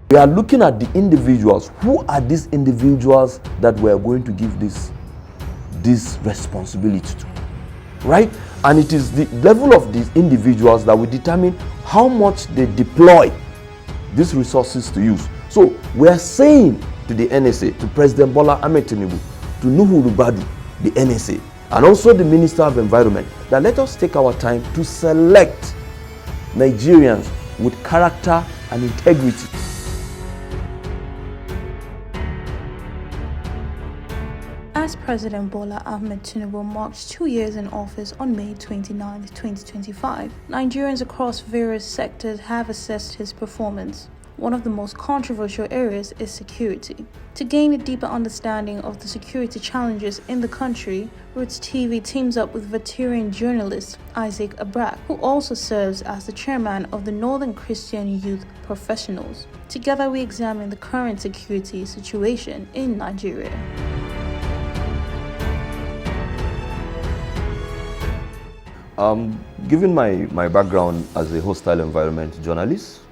We are looking at the individuals. Who are these individuals that we are going to give this responsibility to, right? And it is the level of these individuals that will determine how much they deploy these resources to use. So we are saying to the NSA, to President Bola Ahmed Tinubu, to Nuhu Rubadu, the NSA, and also the Minister of Environment, that let us take our time to select Nigerians with character and integrity. As President Bola Ahmed Tinubu marks 2 years in office on May 29, 2025, Nigerians across various sectors have assessed his performance. One of the most controversial areas is security. To gain a deeper understanding of the security challenges in the country, Rootstv teams up with veteran journalist Isaac Abrak, who also serves as the chairman of the Northern Christian Youth Professionals. Together we examine the current security situation in Nigeria. Given my background as a hostile environment journalist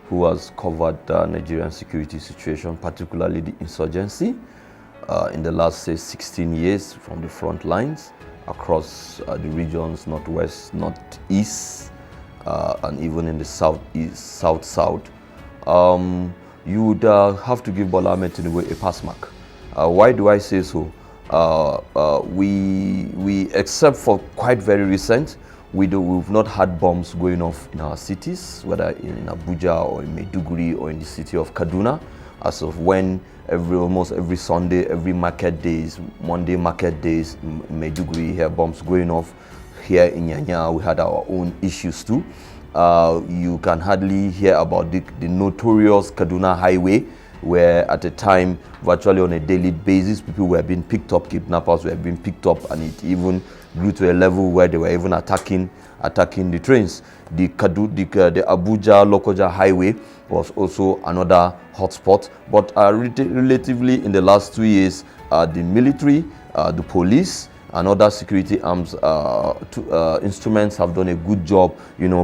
who has covered the Nigerian security situation, particularly the insurgency, in the last, say, 16 years from the front lines across the regions, northwest, northeast, and even in the southeast, south, you would have to give Bola Ahmed Tinubu a pass mark. Why do I say so? We except for quite very recent, we've not had bombs going off in our cities, whether in Abuja or in Maiduguri or in the city of Kaduna, as of when almost every Sunday, every market days, Monday market days in Maiduguri, hear bombs going off. Here in Nyanya, we had our own issues too. You can hardly hear about the notorious Kaduna highway, where at a time, virtually on a daily basis, people were being picked up, kidnappers were being picked up, and it even grew to a level where they were even attacking the trains. The Abuja-Lokoja highway was also another hotspot, but relatively in the last 2 years, the military, the police, and other security arms instruments have done a good job,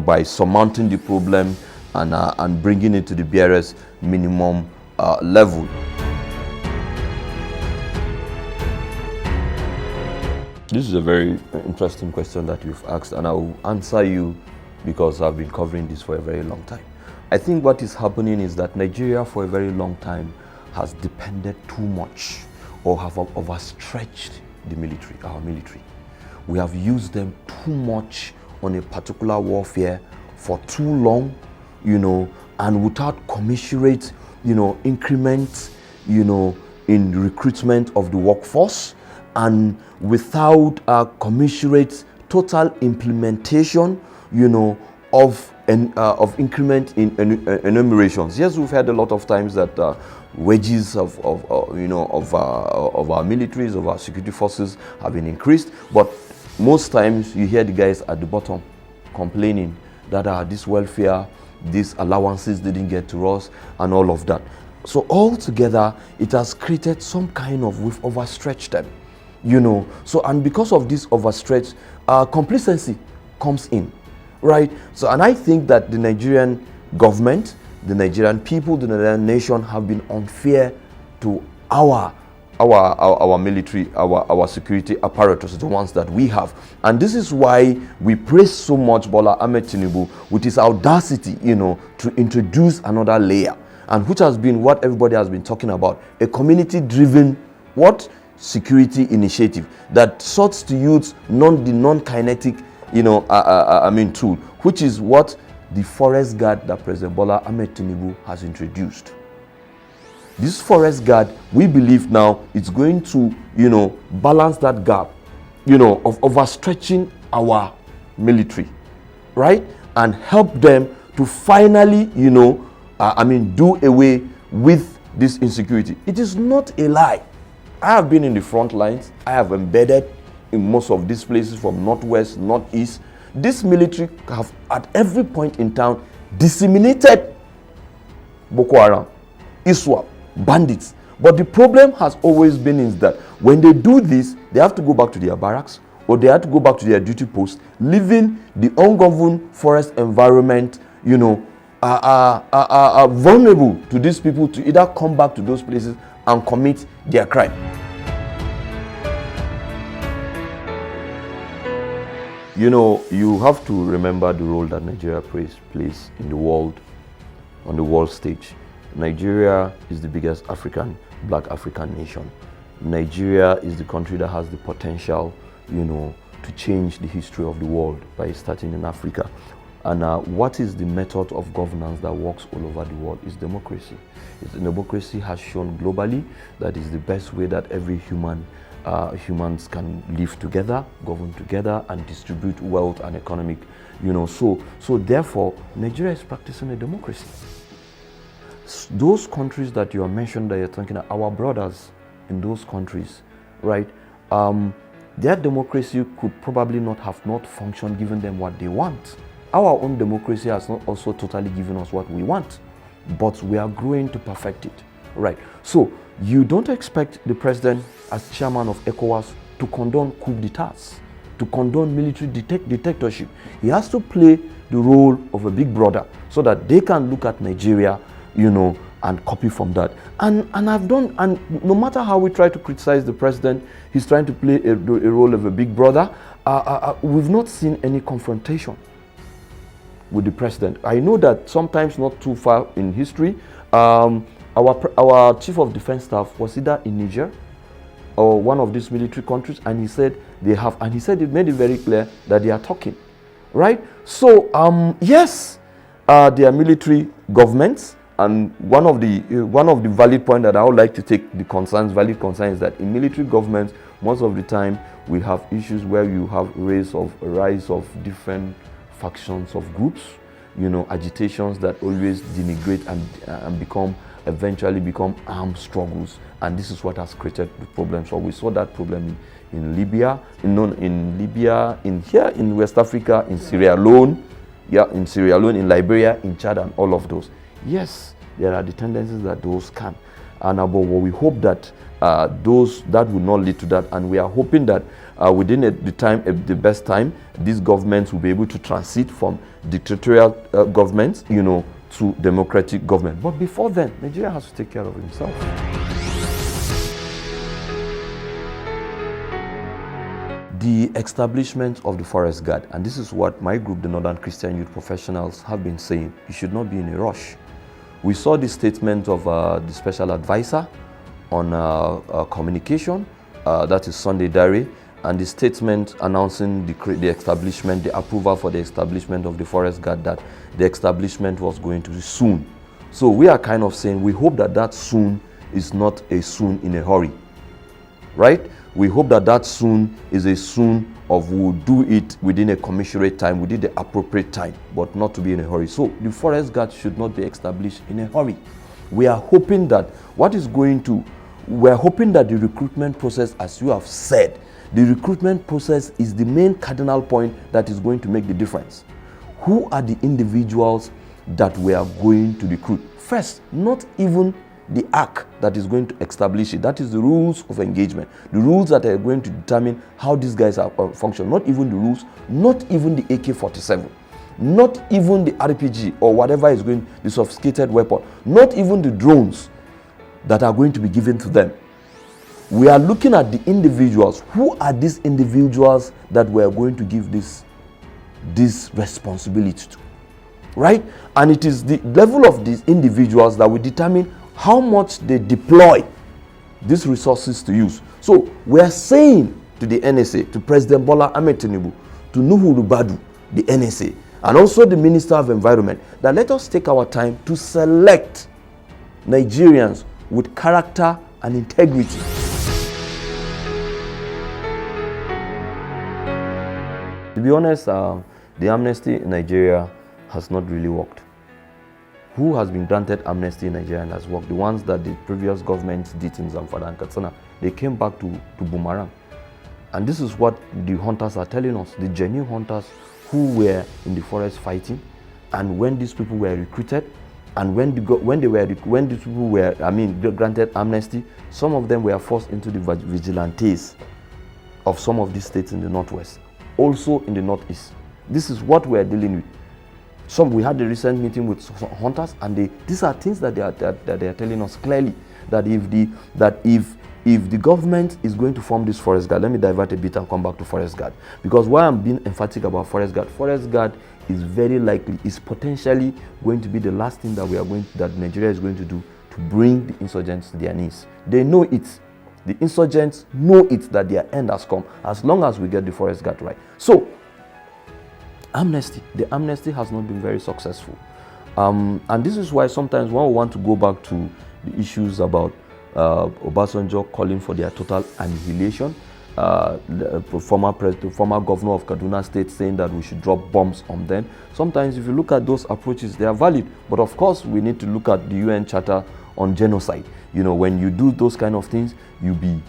by surmounting the problem and bringing it to the barest minimum level. This is a very interesting question that you've asked, and I will answer you because I've been covering this for a very long time. I think what is happening is that Nigeria for a very long time has depended too much or have overstretched our military. We have used them too much on a particular warfare for too long, and without commensurate increments, in recruitment of the workforce, and without a commensurate total implementation, of increment in enumerations. Yes, we've heard a lot of times that wages of our militaries, of our security forces have been increased, but most times you hear the guys at the bottom complaining that this welfare, these allowances didn't get to us, and all of that. So altogether, it has created some kind of, we've overstretched them, So, and because of this overstretch, complacency comes in, right? So, and I think that the Nigerian government, the Nigerian people, the Nigerian nation have been unfair to our military, our security apparatus, the ones that we have. And this is why we praise so much Bola Ahmed Tinubu with his audacity, to introduce another layer, and which has been what everybody has been talking about, a community-driven security initiative that sorts to use the non-kinetic, tool, which is what the forest guard that President Bola Ahmed Tinubu has introduced. This forest guard, we believe now, it's going to, balance that gap, of overstretching our military, right? And help them to finally, do away with this insecurity. It is not a lie. I have been in the front lines. I have embedded in most of these places from northwest, northeast. This military have, at every point in time, disseminated Boko Haram, ISWAP, bandits. But the problem has always been is that when they do this, they have to go back to their barracks, or they have to go back to their duty post, leaving the ungoverned forest environment, are vulnerable to these people to either come back to those places and commit their crime. You know, you have to remember the role that Nigeria plays in the world, on the world stage. Nigeria is the biggest black African nation. Nigeria is the country that has the potential, you know, to change the history of the world by starting in Africa. And what is the method of governance that works all over the world is democracy. Democracy has shown globally that is the best way that every humans can live together, govern together, and distribute wealth and economic, you know. So therefore, Nigeria is practicing a democracy. Those countries that you are mentioned that you're talking about, our brothers in those countries, right? Their democracy could probably not functioned given them what they want. Our own democracy has not also totally given us what we want, but we are growing to perfect it, right? So you don't expect the president as chairman of ECOWAS to condone coup d'etats, to condone military dictatorship. He has to play the role of a big brother so that they can look at Nigeria, you know, and copy from that. And no matter how we try to criticize the president, he's trying to play a role of a big brother. We've not seen any confrontation with the president. I know that sometimes not too far in history, our chief of defense staff was either in Niger or one of these military countries, and he said it made it very clear that they are talking, right? So yes, they are military governments, and one of the valid point that I would like to take valid concern is that in military governments, most of the time we have issues where you have rise of different factions of groups, you know, agitations that always denigrate and eventually become armed struggles, and this is what has created the problem. So we saw that problem in Libya, in West Africa, in Sierra Leone, in Liberia, in Chad, and all of those. Yes, there are the tendencies that those can, and but we hope that that will not lead to that, and we are hoping that within the best time, these governments will be able to transit from dictatorial governments, you know, to democratic government. But before then, Nigeria has to take care of himself. The establishment of the forest guard, and this is what my group, the Northern Christian Youth Professionals, have been saying, you should not be in a rush. We saw the statement of the special advisor on communication, that is Sunday Diary, and the statement announcing the approval for the establishment of the forest guard, that the establishment was going to be soon. So we are kind of saying we hope that soon is not a soon in a hurry, right? We hope that soon is a soon of we'll do it within a commensurate time, within the appropriate time, but not to be in a hurry. So the forest guard should not be established in a hurry. We are hoping that we're hoping that the recruitment process, as you have said, the recruitment process is the main cardinal point that is going to make the difference. Who are the individuals that we are going to recruit? First, not even the ARC that is going to establish it. That is the rules of engagement, the rules that are going to determine how these guys are function. Not even the rules, not even the AK-47, not even the RPG or whatever is going, the sophisticated weapon, not even the drones that are going to be given to them. We are looking at the individuals. Who are these individuals that we are going to give this responsibility to, right? And it is the level of these individuals that will determine how much they deploy these resources to use. So we are saying to the NSA, to President Bola Ahmed Tinubu, to Nuhu Rubadu, the NSA, and also the Minister of Environment, that let us take our time to select Nigerians with character and integrity. To be honest, the amnesty in Nigeria has not really worked. Who has been granted amnesty in Nigeria and has worked? The ones that the previous government did in Zamfara and Katsina, they came back to boomerang. And this is what the hunters are telling us, the genuine hunters who were in the forest fighting, and when these people were recruited, and when these people were, granted amnesty, some of them were forced into the vigilantes of some of these states in the northwest, also in the northeast. This is what we are dealing with. We had a recent meeting with some hunters, and these are things that they are telling us clearly, that if the government is going to form this forest guard, let me divert a bit and come back to forest guard, because why I'm being emphatic about forest guard is very likely, is potentially going to be the last thing that Nigeria is going to do to bring the insurgents to their knees. They know it. The insurgents know it, that their end has come, as long as we get the forest guard right. So, the amnesty has not been very successful. And this is why sometimes when we want to go back to the issues about Obasanjo calling for their total annihilation, the former governor of Kaduna State saying that we should drop bombs on them. Sometimes if you look at those approaches, they are valid. But of course, we need to look at the UN Charter on genocide. You know, when you do those kind of things, you'll be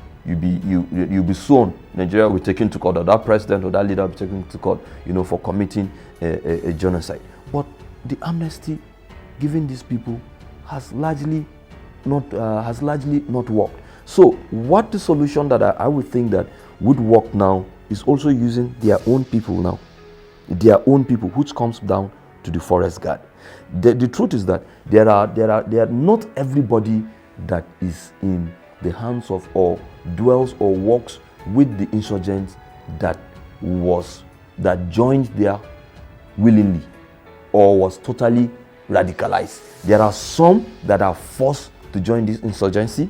soon. Nigeria will be taken to court, or that president or that leader will be taken to court, you know, for committing a genocide. But the amnesty given these people has largely not worked. So what the solution that I would think that would work now is also using their own people now, which comes down to the forest guard. The truth is that there are not everybody that is in the hands of or dwells or works with the insurgents that joined there willingly or was totally radicalized. There are some that are forced to join this insurgency,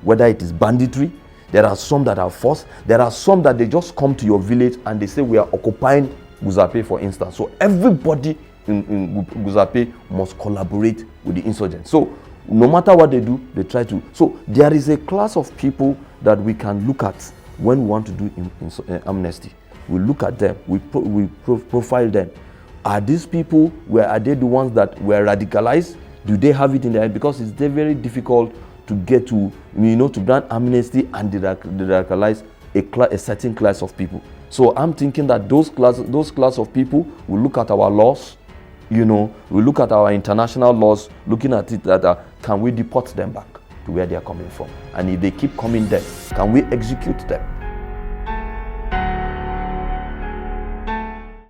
whether it is banditry. There are some that are forced. There are some that they just come to your village and they say we are occupying Guzape, for instance. So everybody in Guzape must collaborate with the insurgents. So no matter what they do, they try to. So there is a class of people that we can look at when we want to do amnesty. We look at them, we profile them. Are these people, are they the ones that were radicalized? Do they have it in their head? Because it's very difficult to get to, to grant amnesty and radicalize a certain class of people. So I'm thinking that those class of people will look at our laws, we look at our international laws, looking at it that can we deport them back to where they are coming from? And if they keep coming there, can we execute them?